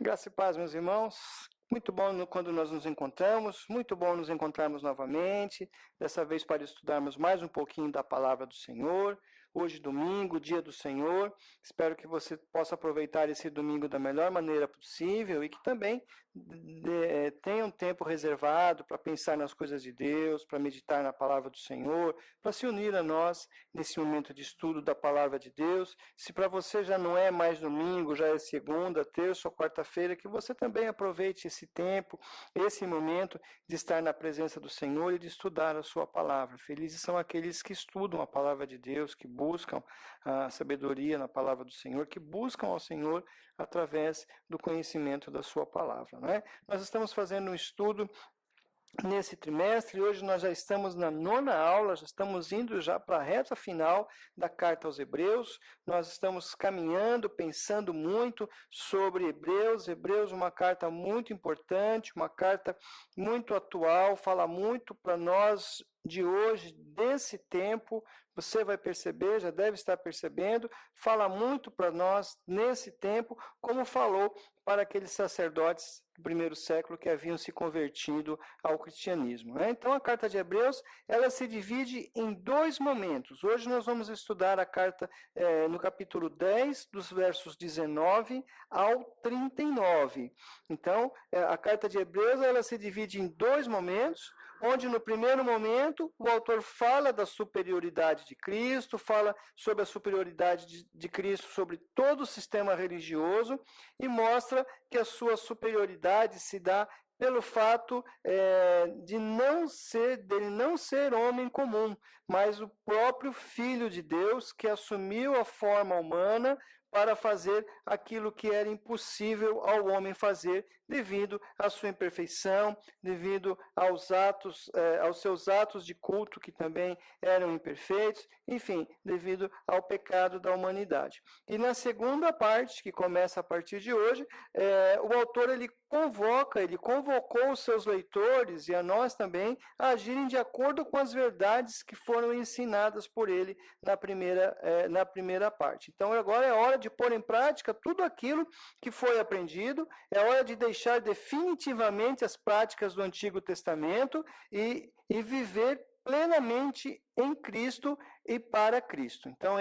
Graça e paz, meus irmãos. Muito bom quando nós nos encontramos, muito bom nos encontrarmos novamente, dessa vez para estudarmos mais um pouquinho da palavra do Senhor. Hoje, domingo, dia do Senhor. Espero que você possa aproveitar esse domingo da melhor maneira possível e que também tenha um tempo reservado para pensar nas coisas de Deus, para meditar na palavra do Senhor, para se unir a nós nesse momento de estudo da palavra de Deus. Se para você já não é mais domingo, já é segunda, terça ou quarta-feira, que você também aproveite esse tempo, esse momento de estar na presença do Senhor e de estudar a sua palavra. Felizes são aqueles que estudam a palavra de Deus, que buscam a sabedoria na palavra do Senhor, que buscam ao Senhor através do conhecimento da sua palavra. Não é? Nós estamos fazendo um estudo nesse trimestre. Hoje nós já estamos na 9ª aula, já estamos indo já para a reta final da carta aos Hebreus. Nós estamos caminhando, pensando muito sobre Hebreus. Hebreus é uma carta muito importante, uma carta muito atual, fala muito para nós de hoje, desse tempo. Você vai perceber, já deve estar percebendo, fala muito para nós nesse tempo, como falou para aqueles sacerdotes do primeiro século que haviam se convertido ao cristianismo. Então, a carta de Hebreus, ela se divide em 2 momentos. Hoje nós vamos estudar a carta no capítulo 10, dos versos 19 ao 39. Então, a carta de Hebreus, ela se divide em 2 momentos, onde no primeiro momento o autor fala da superioridade de Cristo, fala sobre a superioridade de Cristo sobre todo o sistema religioso e mostra que a sua superioridade se dá pelo fato dele não ser homem comum, mas o próprio Filho de Deus que assumiu a forma humana para fazer aquilo que era impossível ao homem fazer, devido à sua imperfeição, devido aos seus atos de culto que também eram imperfeitos, enfim, devido ao pecado da humanidade. E na segunda parte, que começa a partir de hoje, o autor ele convocou os seus leitores e a nós também a agirem de acordo com as verdades que foram ensinadas por ele na primeira parte. Então agora é hora de pôr em prática tudo aquilo que foi aprendido, é hora de deixar definitivamente as práticas do Antigo Testamento e viver plenamente em Cristo e para Cristo. Então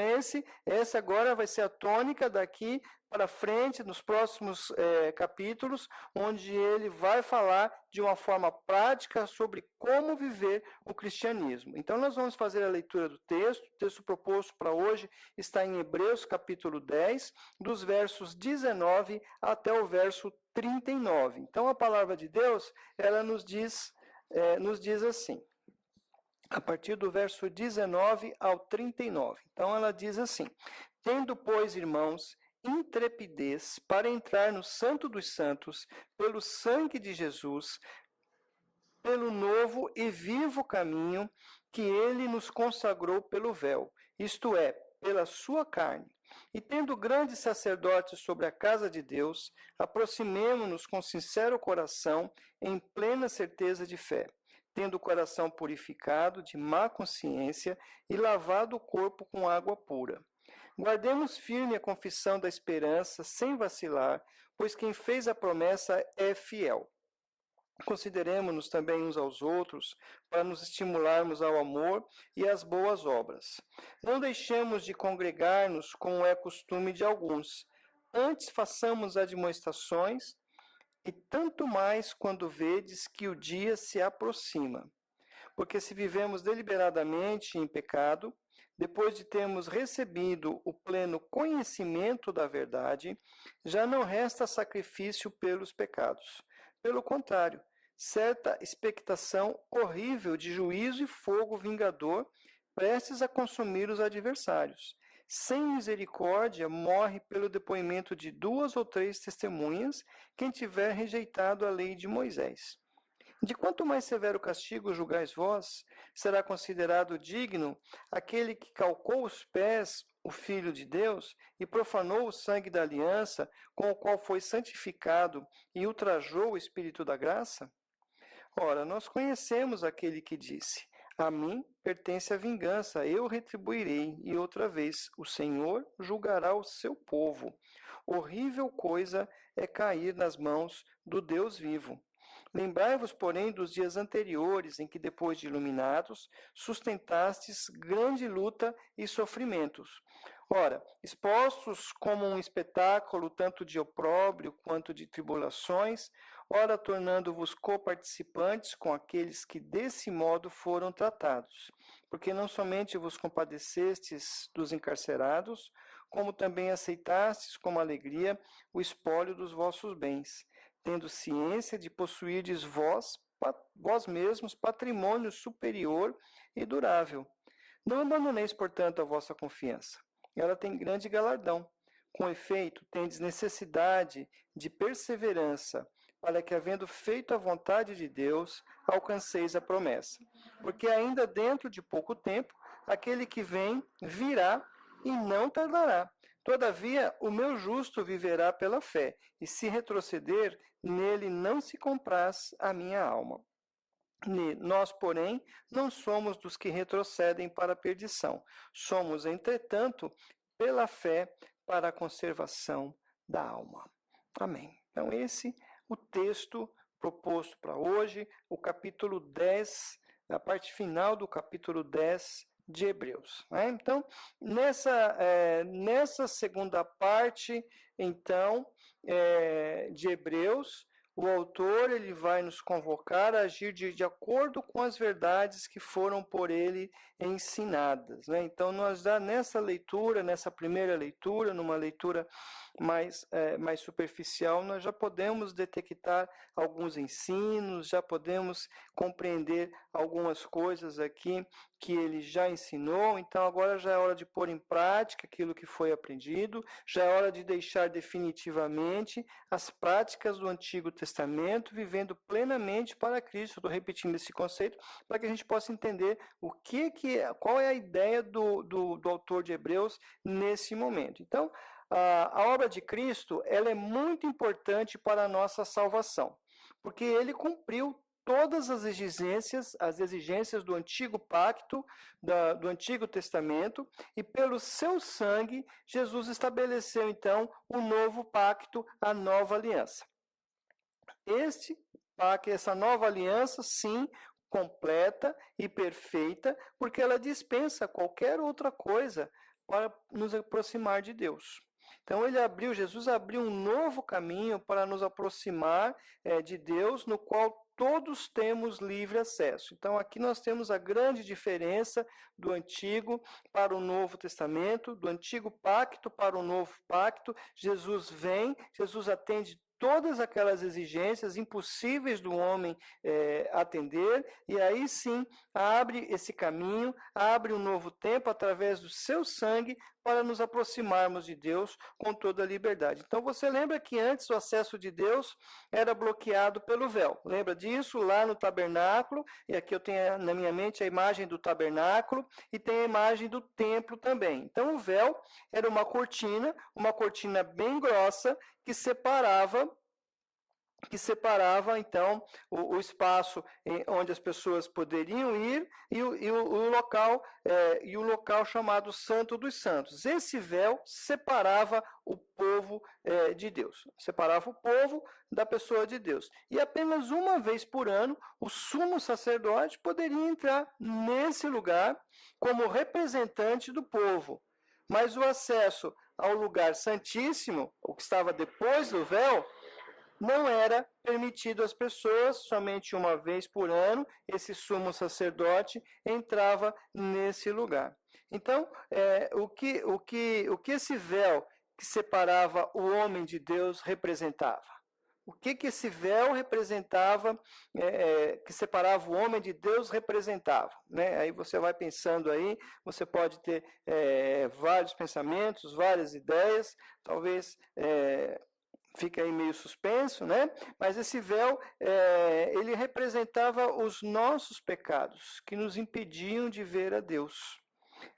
essa agora vai ser a tônica daqui para frente, nos próximos capítulos, onde ele vai falar de uma forma prática sobre como viver o cristianismo. Então nós vamos fazer a leitura do texto. O texto proposto para hoje está em Hebreus capítulo 10, dos versos 19 até o verso 39. Então a palavra de Deus, ela nos diz assim, a partir do verso 19 ao 39. Então ela diz assim: tendo, pois, irmãos, intrepidez para entrar no Santo dos Santos, pelo sangue de Jesus, pelo novo e vivo caminho que ele nos consagrou pelo véu, isto é, pela sua carne. E tendo grandes sacerdotes sobre a casa de Deus, aproximemo-nos com sincero coração, em plena certeza de fé, tendo o coração purificado de má consciência e lavado o corpo com água pura. Guardemos firme a confissão da esperança, sem vacilar, pois quem fez a promessa é fiel. Consideremo-nos também uns aos outros, para nos estimularmos ao amor e às boas obras. Não deixemos de congregar-nos, como é costume de alguns. Antes façamos admoestações, e tanto mais quando vedes que o dia se aproxima. Porque se vivemos deliberadamente em pecado, depois de termos recebido o pleno conhecimento da verdade, já não resta sacrifício pelos pecados. Pelo contrário, certa expectação horrível de juízo e fogo vingador, prestes a consumir os adversários. Sem misericórdia, morre pelo depoimento de 2 ou 3 testemunhas quem tiver rejeitado a lei de Moisés. De quanto mais severo castigo julgais vós, será considerado digno aquele que calcou os pés, o Filho de Deus, e profanou o sangue da aliança, com o qual foi santificado, e ultrajou o Espírito da graça? Ora, nós conhecemos aquele que disse: a mim pertence a vingança, eu retribuirei, e outra vez o Senhor julgará o seu povo. Horrível coisa é cair nas mãos do Deus vivo. Lembrai-vos, porém, dos dias anteriores, em que, depois de iluminados, sustentastes grande luta e sofrimentos. Ora, expostos como um espetáculo, tanto de opróbrio quanto de tribulações, ora tornando-vos coparticipantes com aqueles que desse modo foram tratados. Porque não somente vos compadecestes dos encarcerados, como também aceitastes com alegria o espólio dos vossos bens, tendo ciência de possuirdes vós mesmos patrimônio superior e durável. Não abandoneis, portanto, a vossa confiança. Ela tem grande galardão. Com efeito, tendes necessidade de perseverança, para que, havendo feito a vontade de Deus, alcanceis a promessa. Porque ainda dentro de pouco tempo, aquele que vem virá e não tardará. Todavia, o meu justo viverá pela fé, e se retroceder, nele não se compraz a minha alma. Nós, porém, não somos dos que retrocedem para a perdição. Somos, entretanto, pela fé, para a conservação da alma. Amém. Então, esse é o texto proposto para hoje, o capítulo 10, a parte final do capítulo 10 de Hebreus. Né? Então, nessa segunda parte, então, de Hebreus, o autor ele vai nos convocar a agir de acordo com as verdades que foram por ele ensinadas. Né? Então, nós nessa leitura, nessa primeira leitura, numa leitura mais superficial, nós já podemos detectar alguns ensinos, já podemos compreender algumas coisas aqui que ele já ensinou. Então, agora já é hora de pôr em prática aquilo que foi aprendido, já é hora de deixar definitivamente as práticas do Antigo Testamento, vivendo plenamente para Cristo. Estou repetindo esse conceito para que a gente possa entender qual é a ideia do autor de Hebreus nesse momento. Então, a obra de Cristo ela é muito importante para a nossa salvação, porque ele cumpriu todas as exigências do antigo pacto, do Antigo Testamento, e pelo seu sangue, Jesus estabeleceu, então, o novo pacto, a nova aliança. Essa nova aliança, sim, completa e perfeita, porque ela dispensa qualquer outra coisa para nos aproximar de Deus. Então, Jesus abriu um novo caminho para nos aproximar de Deus, no qual todos temos livre acesso. Então, aqui nós temos a grande diferença do Antigo para o Novo Testamento, do Antigo Pacto para o Novo Pacto. Jesus vem, Jesus atende todas aquelas exigências impossíveis do homem atender, e aí sim abre esse caminho, abre um novo tempo através do seu sangue para nos aproximarmos de Deus com toda a liberdade. Então você lembra que antes o acesso de Deus era bloqueado pelo véu. Lembra disso? Lá no tabernáculo, e aqui eu tenho na minha mente a imagem do tabernáculo e tem a imagem do templo também. Então o véu era uma cortina bem grossa que separava então o espaço onde as pessoas poderiam ir e o local chamado Santo dos Santos. Esse véu separava o povo de Deus, separava o povo da pessoa de Deus. E apenas uma vez por ano o sumo sacerdote poderia entrar nesse lugar como representante do povo. Mas o acesso ao lugar santíssimo, o que estava depois do véu, não era permitido às pessoas. Somente uma vez por ano esse sumo sacerdote entrava nesse lugar. Então, o que esse véu que separava o homem de Deus representava? O que esse véu representava, que separava o homem de Deus, representava? Né? Aí você vai pensando aí, você pode ter vários pensamentos, várias ideias, talvez fica aí meio suspenso, né? Mas esse véu, ele representava os nossos pecados, que nos impediam de ver a Deus.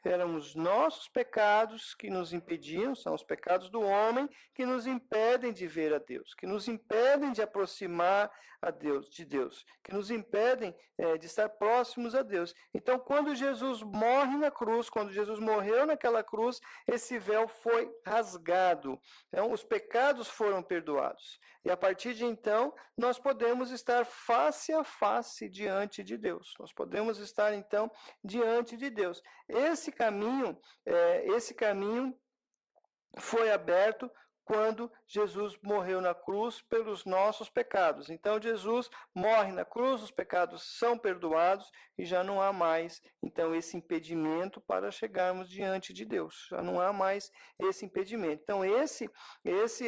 Eram os nossos pecados que nos impediam, são os pecados do homem que nos impedem de ver a Deus, que nos impedem de aproximar a Deus, de Deus, que nos impedem de estar próximos a Deus. Então, quando Jesus morre na cruz, quando Jesus morreu naquela cruz, esse véu foi rasgado. Então, os pecados foram perdoados. E a partir de então, nós podemos estar face a face diante de Deus. Nós podemos estar, então, diante de Deus. Esse caminho foi aberto quando Jesus morreu na cruz pelos nossos pecados. Então, Jesus morre na cruz, os pecados são perdoados e já não há mais, então, esse impedimento para chegarmos diante de Deus. Já não há mais esse impedimento. Então, esse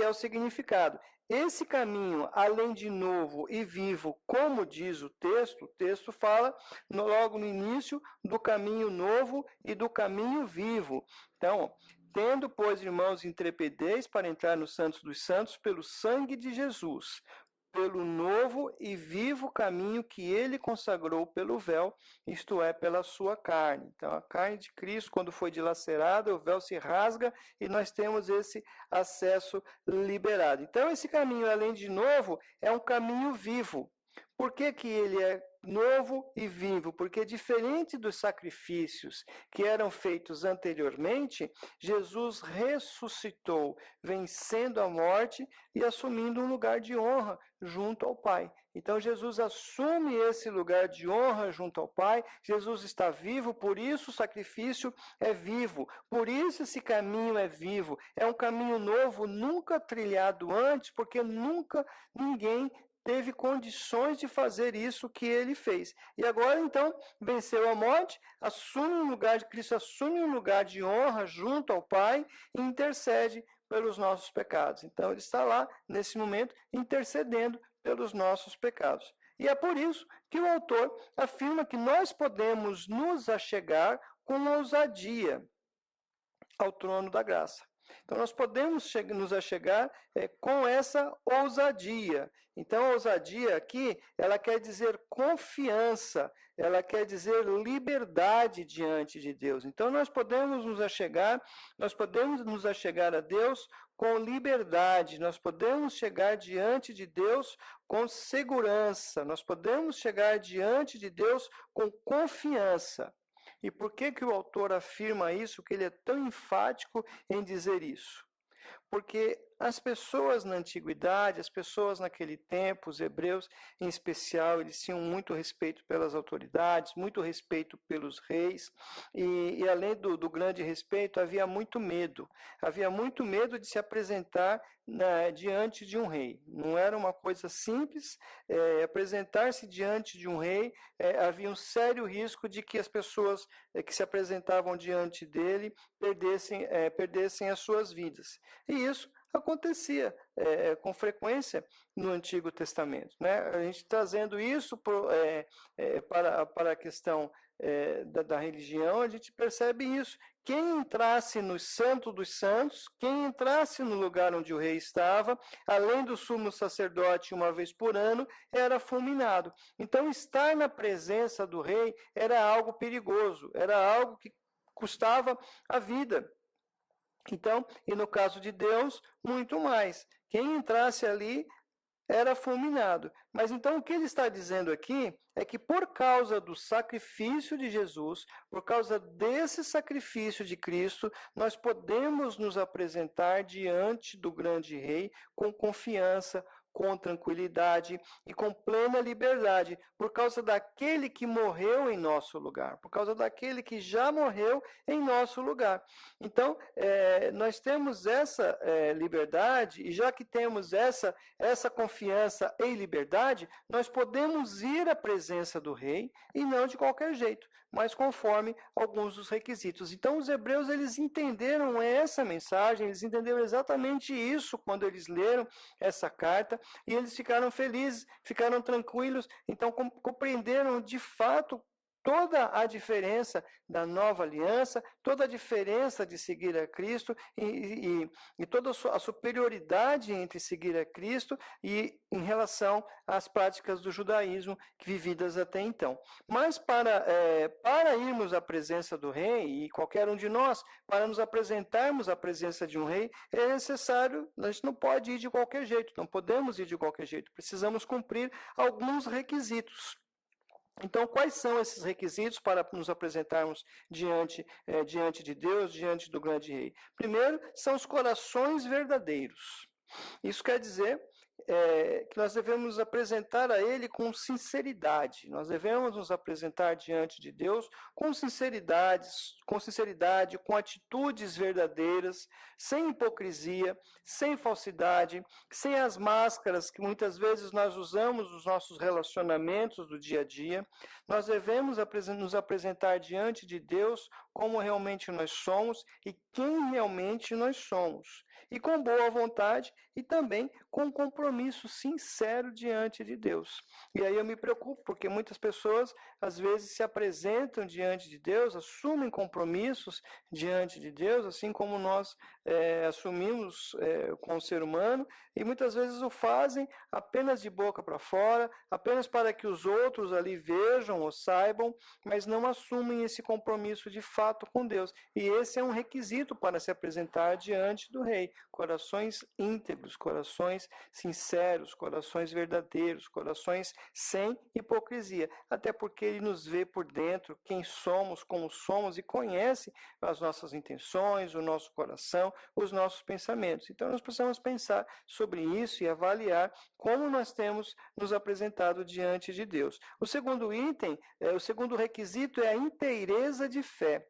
é o significado. Esse caminho, além de novo e vivo, como diz o texto fala logo no início do caminho novo e do caminho vivo. Então, tendo, pois, irmãos, intrepidez para entrar no Santos dos Santos pelo sangue de Jesus, pelo novo e vivo caminho que ele consagrou pelo véu, isto é, pela sua carne. Então, a carne de Cristo, quando foi dilacerada, o véu se rasga e nós temos esse acesso liberado. Então, esse caminho, além de novo, é um caminho vivo. Por que que ele é novo e vivo? Porque, diferente dos sacrifícios que eram feitos anteriormente, Jesus ressuscitou, vencendo a morte e assumindo um lugar de honra junto ao Pai. Então, Jesus assume esse lugar de honra junto ao Pai. Jesus está vivo, por isso o sacrifício é vivo. Por isso esse caminho é vivo. É um caminho novo, nunca trilhado antes, porque nunca ninguém teve condições de fazer isso que ele fez. E agora, então, venceu a morte, assume um lugar de Cristo, assume um lugar de honra junto ao Pai e intercede pelos nossos pecados. Então, ele está lá, nesse momento, intercedendo pelos nossos pecados. E é por isso que o autor afirma que nós podemos nos achegar com ousadia ao trono da graça. Então, nós podemos nos achegar com essa ousadia. Então, a ousadia aqui, ela quer dizer confiança, ela quer dizer liberdade diante de Deus. Então, nós podemos nos achegar a Deus com liberdade, nós podemos chegar diante de Deus com segurança, nós podemos chegar diante de Deus com confiança. E por que que o autor afirma isso, que ele é tão enfático em dizer isso? Porque as pessoas na antiguidade, as pessoas naquele tempo, os hebreus em especial, eles tinham muito respeito pelas autoridades, muito respeito pelos reis, e além do grande respeito, havia muito medo. Havia muito medo de se apresentar diante de um rei. Não era uma coisa simples, apresentar-se diante de um rei, havia um sério risco de que as pessoas que se apresentavam diante dele perdessem as suas vidas. E isso acontecia com frequência no Antigo Testamento. Né? A gente trazendo isso para a questão da religião, a gente percebe isso. Quem entrasse no Santo dos Santos, quem entrasse no lugar onde o rei estava, além do sumo sacerdote uma vez por ano, era fulminado. Então, estar na presença do rei era algo perigoso, era algo que custava a vida. Então, e no caso de Deus, muito mais. Quem entrasse ali era fulminado. Mas então o que ele está dizendo aqui é que por causa do sacrifício de Jesus, por causa desse sacrifício de Cristo, nós podemos nos apresentar diante do grande rei com confiança, com tranquilidade e com plena liberdade, por causa daquele que morreu em nosso lugar, por causa daquele que já morreu em nosso lugar. Então, nós temos essa liberdade, e já que temos essa confiança e liberdade, nós podemos ir à presença do rei, e não de qualquer jeito, mas conforme alguns dos requisitos. Então, os hebreus, eles entenderam essa mensagem, eles entenderam exatamente isso quando eles leram essa carta, e eles ficaram felizes, ficaram tranquilos, então compreenderam de fato toda a diferença da nova aliança, toda a diferença de seguir a Cristo e toda a superioridade entre seguir a Cristo e em relação às práticas do judaísmo vividas até então. Mas para irmos à presença do rei, e qualquer um de nós, para nos apresentarmos à presença de um rei, é necessário, a gente não pode ir de qualquer jeito, não podemos ir de qualquer jeito, precisamos cumprir alguns requisitos. Então, quais são esses requisitos para nos apresentarmos diante de Deus, diante do grande rei? Primeiro, são os corações verdadeiros. Isso quer dizer que nós devemos nos apresentar a Ele com sinceridade. Nós devemos nos apresentar diante de Deus com sinceridade, com atitudes verdadeiras, sem hipocrisia, sem falsidade, sem as máscaras que muitas vezes nós usamos nos nossos relacionamentos do dia a dia. Nós devemos nos apresentar diante de Deus como realmente nós somos e quem realmente nós somos. E com boa vontade e também com um compromisso sincero diante de Deus. E aí eu me preocupo, porque muitas pessoas às vezes se apresentam diante de Deus, assumem compromissos diante de Deus, assim como nós assumimos com o ser humano, e muitas vezes o fazem apenas de boca para fora, apenas para que os outros ali vejam ou saibam, mas não assumem esse compromisso de fato com Deus. E esse é um requisito para se apresentar diante do rei. Corações íntegros, corações sinceros, corações verdadeiros, corações sem hipocrisia. Até porque ele nos vê por dentro, quem somos, como somos, e conhece as nossas intenções, o nosso coração, os nossos pensamentos. Então nós precisamos pensar sobre isso e avaliar como nós temos nos apresentado diante de Deus. O segundo item, o segundo requisito é a inteireza de fé.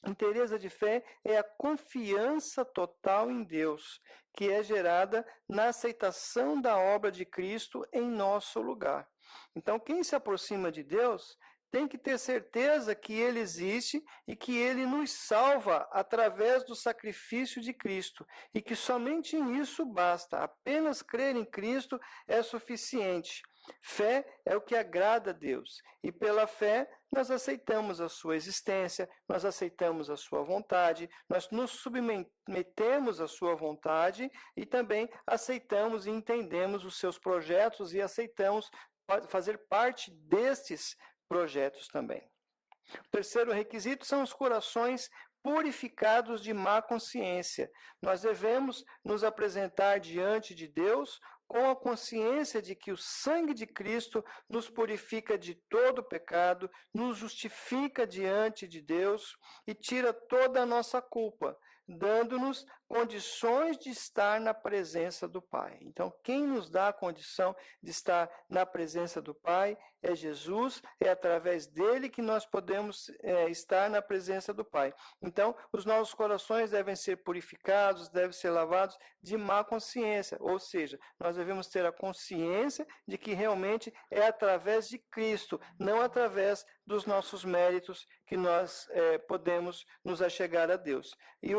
Inteireza de fé é a confiança total em Deus, que é gerada na aceitação da obra de Cristo em nosso lugar. Então, quem se aproxima de Deus tem que ter certeza que Ele existe e que Ele nos salva através do sacrifício de Cristo e que somente isso basta. Apenas crer em Cristo é suficiente. Fé é o que agrada a Deus e pela fé nós aceitamos a sua existência, nós aceitamos a sua vontade, nós nos submetemos à sua vontade e também aceitamos e entendemos os seus projetos e aceitamos fazer parte destes projetos também. O terceiro requisito são os corações purificados de má consciência. Nós devemos nos apresentar diante de Deus com a consciência de que o sangue de Cristo nos purifica de todo pecado, nos justifica diante de Deus e tira toda a nossa culpa, dando-nos condições de estar na presença do Pai. Então, quem nos dá a condição de estar na presença do Pai é Jesus, é através dele que nós podemos estar na presença do Pai. Então, os nossos corações devem ser purificados, devem ser lavados de má consciência, ou seja, nós devemos ter a consciência de que realmente é através de Cristo, não através dos nossos méritos que nós podemos nos achegar a Deus. E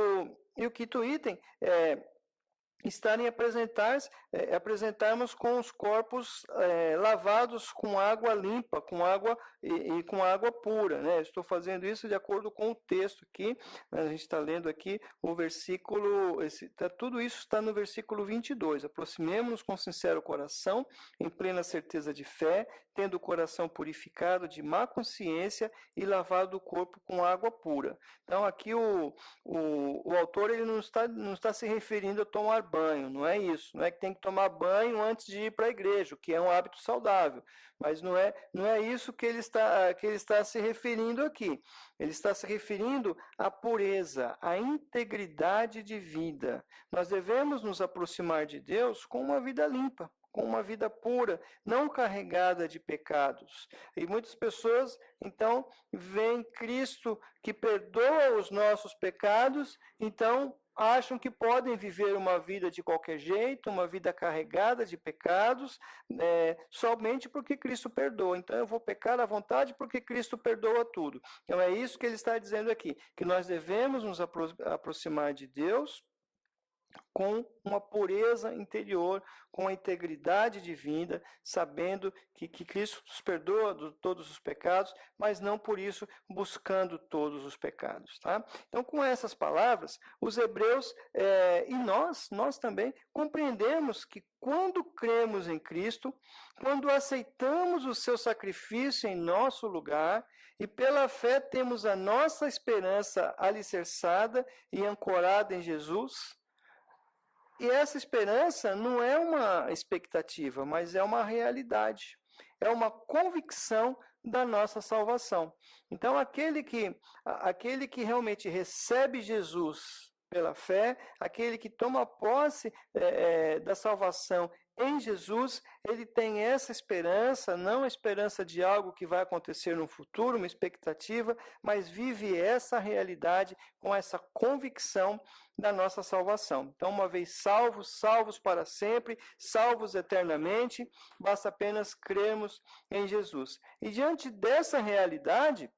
o quinto item é estarem apresentarmos com os corpos lavados com água limpa, com água e com água pura, né? Estou fazendo isso de acordo com o texto aqui, a gente está lendo aqui o versículo, tudo isso está no versículo 22, aproximemo-nos com sincero coração, em plena certeza de fé, tendo o coração purificado de má consciência e lavado o corpo com água pura. Então aqui o autor ele não está se referindo a tomar banho, não é isso, não é que tem que tomar banho antes de ir para a igreja, o que é um hábito saudável, mas não é isso que ele está se referindo aqui. Ele está se referindo à pureza, à integridade de vida. Nós devemos nos aproximar de Deus com uma vida limpa, com uma vida pura, não carregada de pecados. E muitas pessoas, então, veem Cristo que perdoa os nossos pecados, então acham que podem viver uma vida de qualquer jeito, uma vida carregada de pecados, somente porque Cristo perdoa. Então eu vou pecar à vontade porque Cristo perdoa tudo. Então é isso que ele está dizendo aqui, que nós devemos nos aproximar de Deus com uma pureza interior, com a integridade divina, sabendo que Cristo nos perdoa de todos os pecados, mas não por isso buscando todos os pecados. Tá? Então, com essas palavras, os hebreus e nós também compreendemos que quando cremos em Cristo, quando aceitamos o seu sacrifício em nosso lugar e pela fé temos a nossa esperança alicerçada e ancorada em Jesus. E essa esperança não é uma expectativa, mas é uma realidade. É uma convicção da nossa salvação. Então, aquele que realmente recebe Jesus pela fé, aquele que toma posse da salvação em Jesus, ele tem essa esperança, não a esperança de algo que vai acontecer no futuro, uma expectativa, mas vive essa realidade com essa convicção da nossa salvação. Então, uma vez salvos, salvos para sempre, salvos eternamente, basta apenas crermos em Jesus. E diante dessa realidade,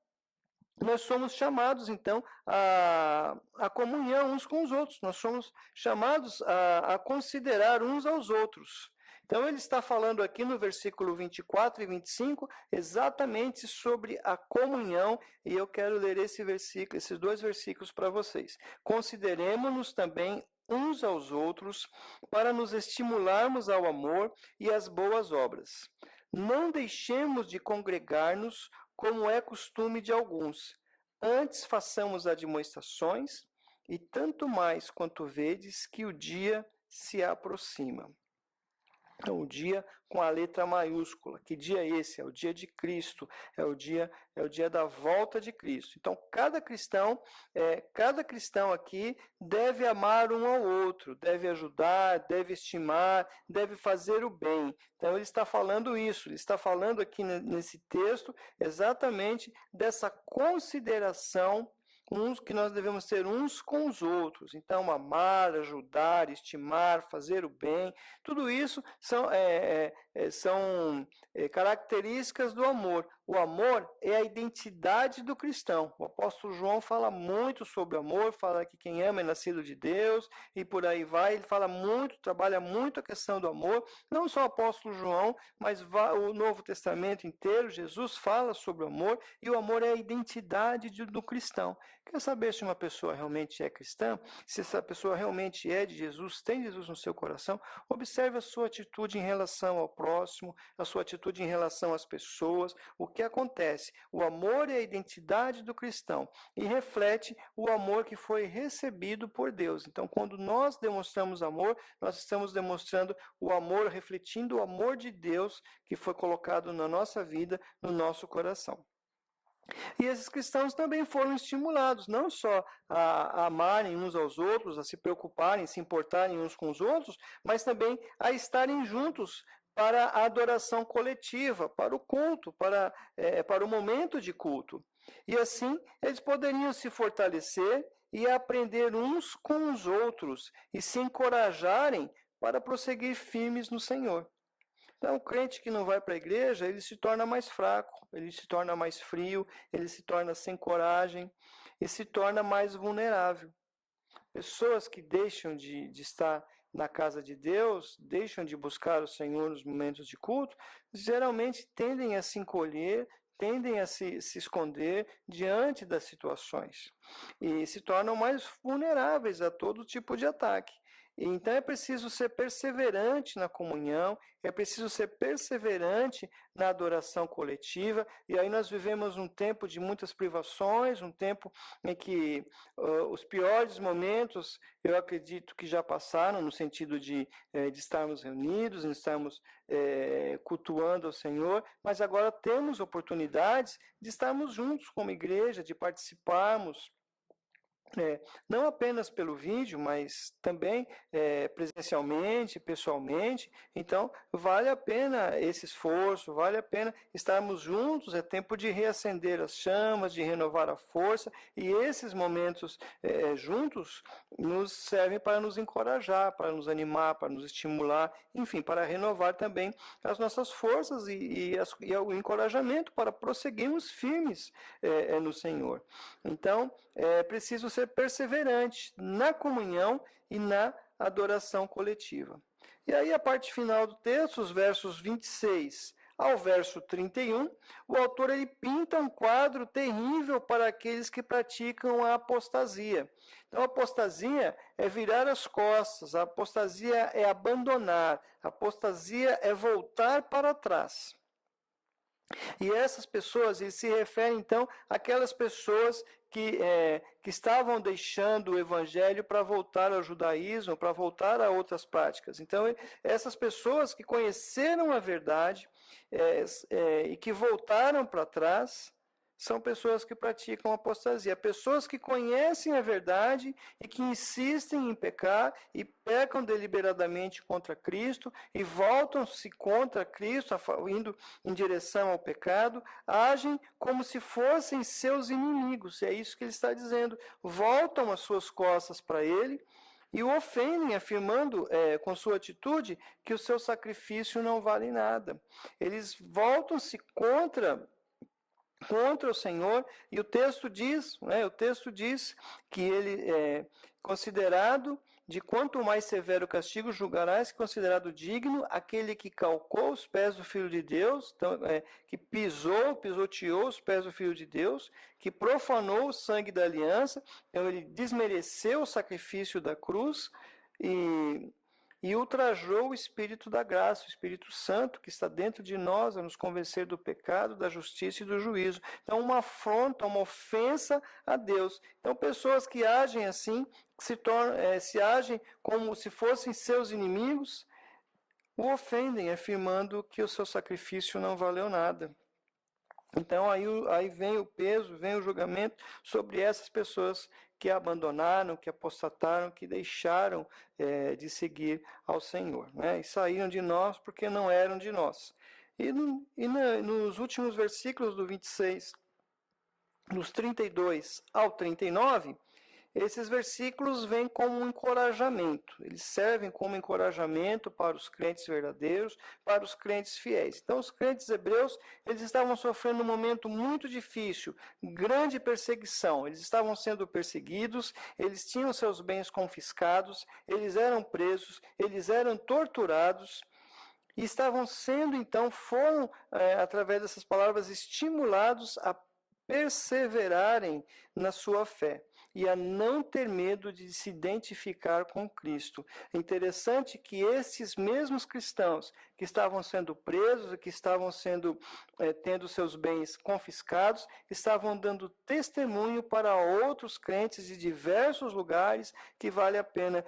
nós somos chamados, então, à comunhão uns com os outros. Nós somos chamados a considerar uns aos outros. Então, ele está falando aqui no versículo 24 e 25 exatamente sobre a comunhão, e eu quero ler esses dois versículos para vocês. Consideremos-nos também uns aos outros para nos estimularmos ao amor e às boas obras. Não deixemos de congregar-nos como é costume de alguns. Antes façamos admoestações, e tanto mais quanto vedes que o dia se aproxima. Então, o dia com a letra maiúscula. Que dia é esse? É o dia de Cristo, é o dia da volta de Cristo. Então, cada cristão aqui deve amar um ao outro, deve ajudar, deve estimar, deve fazer o bem. Então, ele está falando isso, ele está falando aqui nesse texto exatamente dessa consideração que nós devemos ter uns com os outros. Então, amar, ajudar, estimar, fazer o bem, tudo isso são características do amor. O amor é a identidade do cristão. O apóstolo João fala muito sobre o amor, fala que quem ama é nascido de Deus, e por aí vai. Ele fala muito, trabalha muito a questão do amor. Não só o apóstolo João, mas o Novo Testamento inteiro, Jesus fala sobre o amor, e o amor é a identidade do cristão. Quer saber se uma pessoa realmente é cristã? Se essa pessoa realmente é de Jesus, tem Jesus no seu coração? Observe a sua atitude em relação ao próximo, a sua atitude em relação às pessoas. O que acontece? O amor é a identidade do cristão e reflete o amor que foi recebido por Deus. Então, quando nós demonstramos amor, nós estamos demonstrando o amor, refletindo o amor de Deus que foi colocado na nossa vida, no nosso coração. E esses cristãos também foram estimulados, não só a amarem uns aos outros, a se preocuparem, se importarem uns com os outros, mas também a estarem juntos para a adoração coletiva, para o culto, para o momento de culto. E assim, eles poderiam se fortalecer e aprender uns com os outros e se encorajarem para prosseguir firmes no Senhor. Então, o crente que não vai para a igreja, ele se torna mais fraco, ele se torna mais frio, ele se torna sem coragem e se torna mais vulnerável. Pessoas que deixam de estar na casa de Deus, deixam de buscar o Senhor nos momentos de culto, geralmente tendem a se encolher, tendem a se esconder diante das situações e se tornam mais vulneráveis a todo tipo de ataque. Então é preciso ser perseverante na comunhão, é preciso ser perseverante na adoração coletiva, e aí nós vivemos um tempo de muitas privações, um tempo em que os piores momentos, eu acredito que já passaram, no sentido de estarmos reunidos, de estarmos cultuando ao Senhor, mas agora temos oportunidades de estarmos juntos como igreja, de participarmos, não apenas pelo vídeo, mas também presencialmente, pessoalmente. Então, vale a pena esse esforço, vale a pena estarmos juntos, é tempo de reacender as chamas, de renovar a força, e esses momentos juntos nos servem para nos encorajar, para nos animar, para nos estimular, enfim, para renovar também as nossas forças e o encorajamento para prosseguirmos firmes no Senhor. Então, é preciso ser perseverante na comunhão e na adoração coletiva. E aí, a parte final do texto, os versos 26 ao verso 31, o autor ele pinta um quadro terrível para aqueles que praticam a apostasia. Então, a apostasia é virar as costas, a apostasia é abandonar, a apostasia é voltar para trás. E essas pessoas, ele se refere então àquelas pessoas que estavam deixando o evangelho para voltar ao judaísmo, para voltar a outras práticas. Então, essas pessoas que conheceram a verdade e que voltaram para trás, são pessoas que praticam apostasia. Pessoas que conhecem a verdade e que insistem em pecar e pecam deliberadamente contra Cristo e voltam-se contra Cristo, indo em direção ao pecado, agem como se fossem seus inimigos. É isso que ele está dizendo. Voltam as suas costas para ele e o ofendem, afirmando com sua atitude que o seu sacrifício não vale nada. Eles voltam-se contra o Senhor, e o texto diz que ele é considerado, de quanto mais severo castigo julgarás, considerado digno aquele que calcou os pés do Filho de Deus, então, que pisoteou os pés do Filho de Deus, que profanou o sangue da aliança, então ele desmereceu o sacrifício da cruz e ultrajou o Espírito da graça, o Espírito Santo que está dentro de nós a nos convencer do pecado, da justiça e do juízo. Então, uma afronta, uma ofensa a Deus. Então, pessoas que agem assim, se agem como se fossem seus inimigos, o ofendem, afirmando que o seu sacrifício não valeu nada. Então, aí vem o peso, vem o julgamento sobre essas pessoas que abandonaram, que apostataram, que deixaram de seguir ao Senhor, né? E saíram de nós porque não eram de nós. Nos últimos versículos do 26, dos 32 ao 39, esses versículos vêm como um encorajamento, eles servem como encorajamento para os crentes verdadeiros, para os crentes fiéis. Então, os crentes hebreus, eles estavam sofrendo um momento muito difícil, grande perseguição, eles estavam sendo perseguidos, eles tinham seus bens confiscados, eles eram presos, eles eram torturados, e estavam sendo, então, através dessas palavras, estimulados a perseverarem na sua fé e a não ter medo de se identificar com Cristo. É interessante que esses mesmos cristãos que estavam sendo presos e que estavam tendo seus bens confiscados, estavam dando testemunho para outros crentes de diversos lugares que vale a pena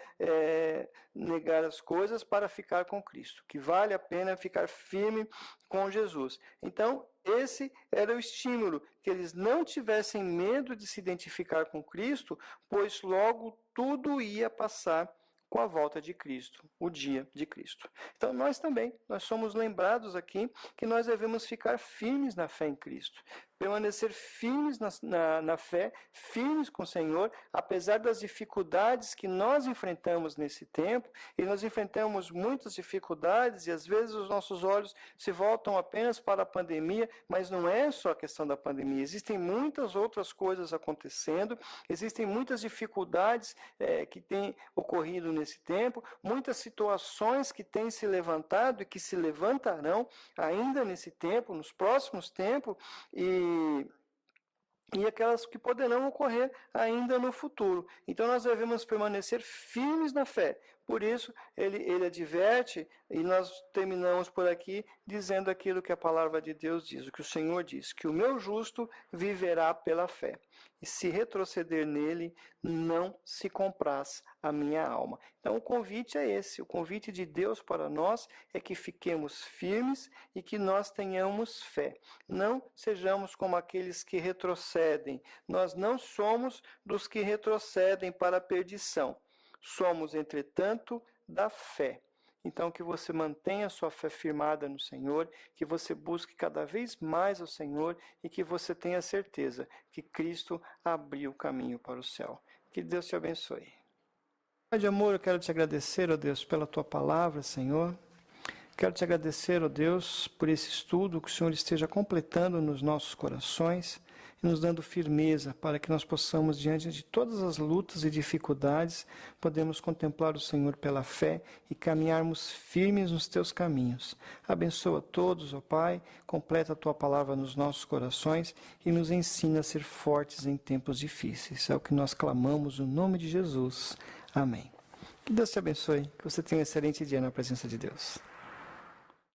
negar as coisas para ficar com Cristo, que vale a pena ficar firme com Jesus. Então, esse era o estímulo, que eles não tivessem medo de se identificar com Cristo, pois logo tudo ia passar com a volta de Cristo, o dia de Cristo. Então, nós somos lembrados aqui que nós devemos ficar firmes na fé em Cristo, permanecer firmes na fé, firmes com o Senhor, apesar das dificuldades que nós enfrentamos nesse tempo, e nós enfrentamos muitas dificuldades, e às vezes os nossos olhos se voltam apenas para a pandemia, mas não é só a questão da pandemia, existem muitas outras coisas acontecendo, existem muitas dificuldades que têm ocorrido nesse tempo, muitas situações que têm se levantado e que se levantarão ainda nesse tempo, nos próximos tempos, e aquelas que poderão ocorrer ainda no futuro. Então, nós devemos permanecer firmes na fé. Por isso, ele adverte, e nós terminamos por aqui dizendo aquilo que a palavra de Deus diz, o que o Senhor diz, que o meu justo viverá pela fé, e se retroceder nele, não se compraz a minha alma. Então, o convite é esse, o convite de Deus para nós é que fiquemos firmes e que nós tenhamos fé. Não sejamos como aqueles que retrocedem. Nós não somos dos que retrocedem para a perdição. Somos, entretanto, da fé. Então, que você mantenha sua fé firmada no Senhor, que você busque cada vez mais o Senhor e que você tenha certeza que Cristo abriu o caminho para o céu. Que Deus te abençoe. Pai de amor, eu quero te agradecer, ó Deus, pela tua palavra, Senhor. Quero te agradecer, ó Deus, por esse estudo que o Senhor esteja completando nos nossos corações. e nos dando firmeza para que nós possamos, diante de todas as lutas e dificuldades, podemos contemplar o Senhor pela fé e caminharmos firmes nos teus caminhos. Abençoa todos, ó Pai, completa a tua palavra nos nossos corações e nos ensina a ser fortes em tempos difíceis. É o que nós clamamos no nome de Jesus. Amém. Que Deus te abençoe, que você tenha um excelente dia na presença de Deus.